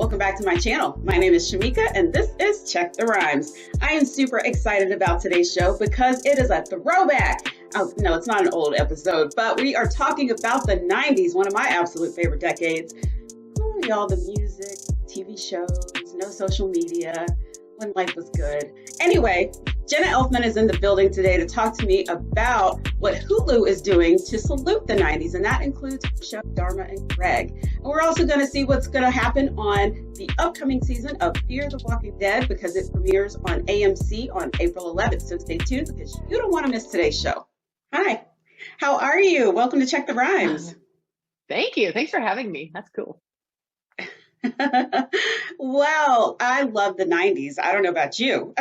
welcome back to my channel. My name is Shamika and this is Check the Rhymes. I am super excited about today's show because it is a throwback. Oh, no, it's not an old episode, but we are talking about the 90s, one of my absolute favorite decades. Oh, y'all, the music, TV shows, no social media, when life was good. Anyway, Jenna Elfman is in the building today to talk to me about what Hulu is doing to salute the 90s, and that includes the show Dharma and Greg. And we're also going to see what's going to happen on the upcoming season of Fear the Walking Dead because it premieres on AMC on April 11th. So stay tuned because you don't want to miss today's show. Hi, how are you? Welcome to Check the Rhymes. Thank you. Thanks for having me. That's cool. Well, I love the 90s. I don't know about you.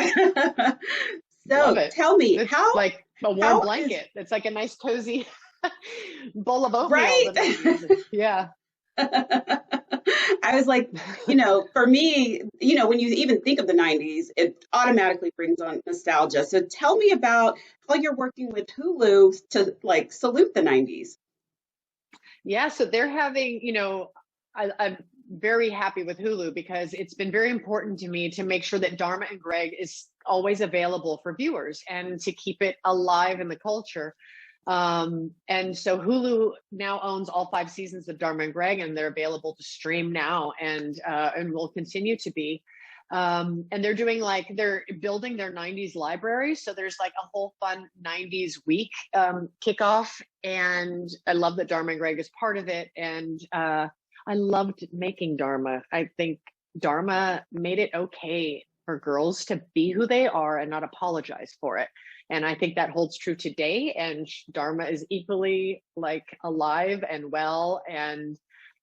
So tell me, it's how like a warm blanket. It's like a nice cozy bowl of oatmeal. Right? Yeah. I was like, for me, when you even think of the 90s, it automatically brings on nostalgia. So tell me about how you're working with Hulu to like salute the 90s. Yeah. So they're having, I'm very happy with Hulu because it's been very important to me to make sure that Dharma and Greg is always available for viewers and to keep it alive in the culture. And so Hulu now owns all 5 seasons of Dharma and Greg, and they're available to stream now and will continue to be. And they're doing they're building their 90s library. So there's like a whole fun 90s week kickoff. And I love that Dharma and Greg is part of it. And I loved making Dharma. I think Dharma made it okay for girls to be who they are and not apologize for it. And I think that holds true today. And Dharma is equally alive and well and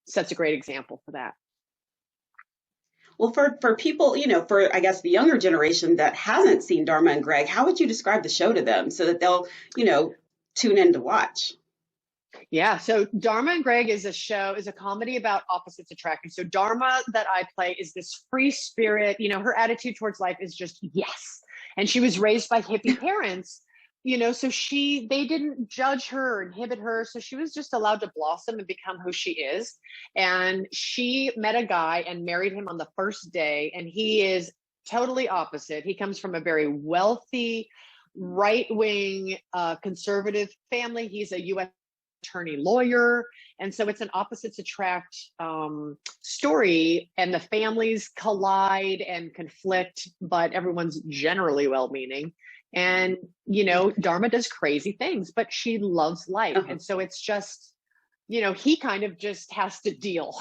sets a great example for that. Well, for people, for I guess the younger generation that hasn't seen Dharma and Greg, how would you describe the show to them so that they'll, tune in to watch? Yeah, so Dharma and Greg is a comedy about opposites attracting. So Dharma that I play is this free spirit, her attitude towards life is just yes. And she was raised by hippie parents, so they didn't judge her or inhibit her. So she was just allowed to blossom and become who she is. And she met a guy and married him on the first day. And he is totally opposite. He comes from a very wealthy, right-wing, conservative family. He's a U.S. attorney lawyer. And so it's an opposites attract story, and the families collide and conflict, but everyone's generally well-meaning. And, Dharma does crazy things, but she loves life. And so it's just, he kind of just has to deal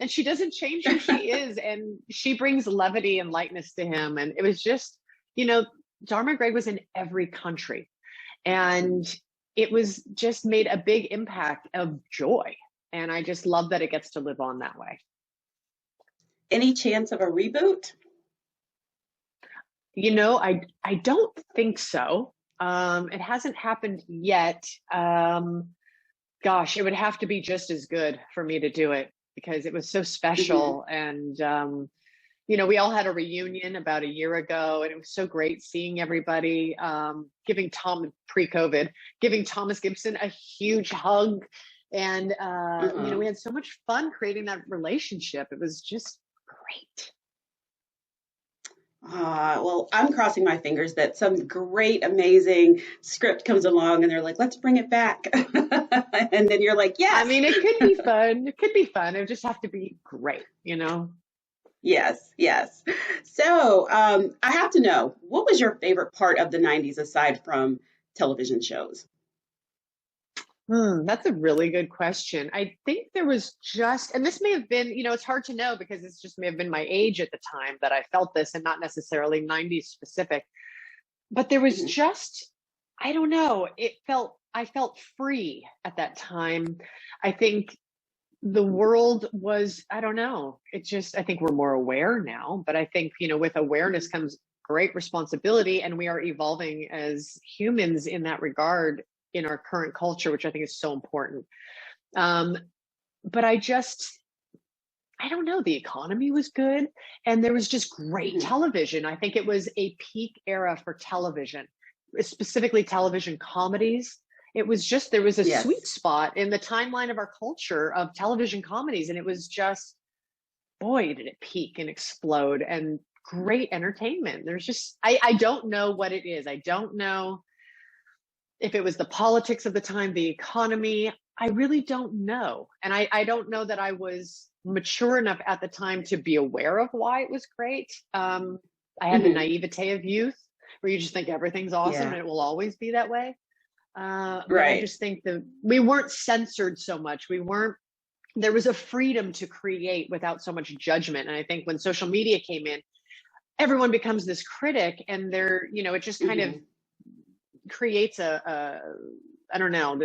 and she doesn't change who she is. And she brings levity and lightness to him. And it was just, Dharma and Greg was in every country. And it was just made a big impact of joy. And I just love that it gets to live on that way. Any chance of a reboot? I don't think so. It hasn't happened yet. Gosh, it would have to be just as good for me to do it because it was so special. Mm-hmm. And, we all had a reunion about a year ago, and it was so great seeing everybody, pre-COVID, giving Thomas Gibson a huge hug. And, we had so much fun creating that relationship. It was just great. Well, I'm crossing my fingers that some great, amazing script comes along and they're like, let's bring it back. And then you're like, yes. I mean, it could be fun. It could be fun. It would just have to be great, Yes. So I have to know, what was your favorite part of the 90s aside from television shows? That's a really good question. I think there was and this may have been, it's hard to know because it's just may have been my age at the time that I felt this and not necessarily 90s specific, but there was just, I don't know, I felt free at that time. I think the world was, I don't know, I think we're more aware now, but I think, with awareness comes great responsibility, and we are evolving as humans in that regard in our current culture, which I think is so important. But I don't know, the economy was good, and there was just great television. I think it was a peak era for television, specifically television comedies. It was just, there was a sweet spot in the timeline of our culture of television comedies. And it was just, boy, did it peak and explode, and great entertainment. There's just, I don't know what it is. I don't know if it was the politics of the time, the economy. I really don't know. And I don't know that I was mature enough at the time to be aware of why it was great. I had the naivete of youth where you just think everything's awesome and it will always be that way. But I just think that we weren't censored so much. There was a freedom to create without so much judgment. And I think when social media came in, everyone becomes this critic, and it just kind of creates I don't know,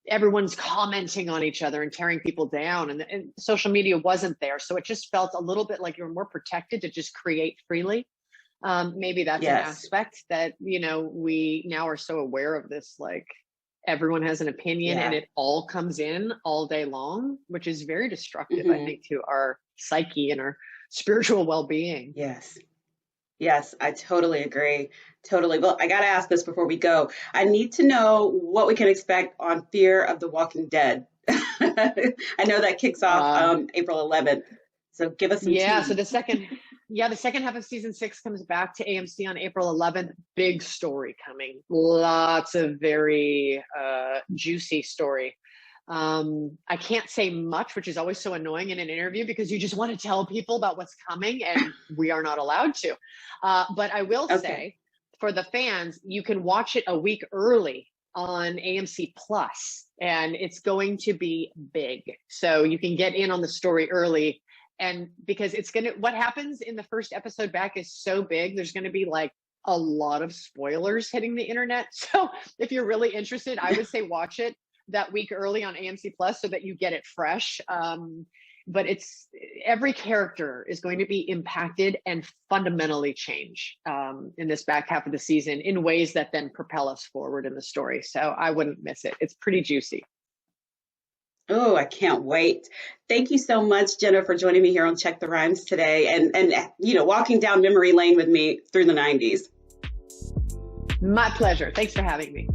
everyone's commenting on each other and tearing people down, and social media wasn't there. So it just felt a little bit like you were more protected to just create freely. Maybe that's an aspect that, we now are so aware of this, like everyone has an opinion and it all comes in all day long, which is very destructive, I think, to our psyche and our spiritual well-being. Yes, I totally agree. Totally. Well, I got to ask this before we go. I need to know what we can expect on Fear of the Walking Dead. I know that kicks off April 11th. So give us some tea. So the second half of season 6 comes back to AMC on April 11th. Big story coming. Lots of very juicy story. I can't say much, which is always so annoying in an interview because you just want to tell people about what's coming, and we are not allowed to. But I will say, for the fans, you can watch it a week early on AMC Plus, and it's going to be big. So you can get in on the story early. And because what happens in the first episode back is so big, there's going to be like a lot of spoilers hitting the internet. So if you're really interested, I would say watch it that week early on AMC Plus so that you get it fresh. But every character is going to be impacted and fundamentally change in this back half of the season in ways that then propel us forward in the story. So I wouldn't miss it. It's pretty juicy. Oh, I can't wait. Thank you so much, Jenna, for joining me here on Check the Rhymes today and walking down memory lane with me through the 90s. My pleasure. Thanks for having me.